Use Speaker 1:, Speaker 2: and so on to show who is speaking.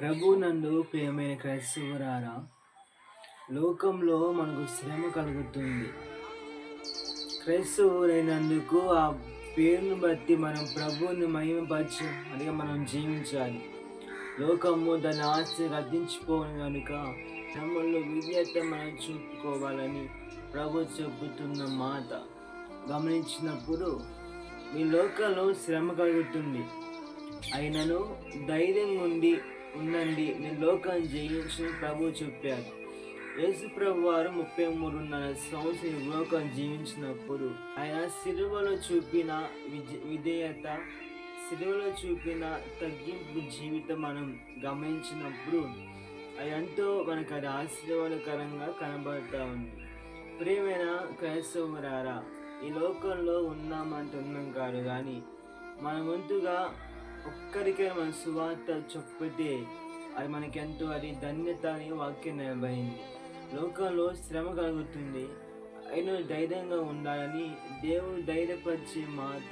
Speaker 1: ప్రభువునందు ప్రియమైన క్రైస్తవులారా, లోకంలో మనకు శ్రమ కలుగుతుంది. క్రైస్తవులైనందుకు ఆ పేరును బట్టి మనం ప్రభువుని మహిమపరచి మనం జీవించాలి. లోకము దాని ఆస్తి గతించిపోను గనుక శ్రమల్లో విధేయత మనం చూపుకోవాలని ప్రభు చెబుతున్న మాట గమనించినప్పుడు, మీ లోకంలో శ్రమ కలుగుతుంది, అయినను ధైర్యంగా ఉండండి, నేను లోకాన్ని జయించిన ప్రభు చెప్పారు. యేసు ప్రభు వారు 33.5 సంవత్సరం ఈ లోకాన్ని జీవించినప్పుడు ఆయన సిలువలో చూపిన విధేయత, సిలువలో చూపిన తగ్గింపు జీవితం మనం గమనించినప్పుడు అది ఎంతో మనకు అది ఆశీర్వాదకరంగా కనబడతా ఉంది. ప్రియమైన క్రైస్తవులారా, ఈ లోకంలో ఉన్నాం కాదు, కానీ మన వంతుగా ఒక్కరికైనా మన సువార్త చెప్పితే అది మనకెంతో అది ధన్యత అని వాక్యం నిలబడింది. లోకంలో శ్రమ కలుగుతుంది, అయినా ధైర్యంగా ఉండాలని దేవుడు ధైర్యపరిచే మాట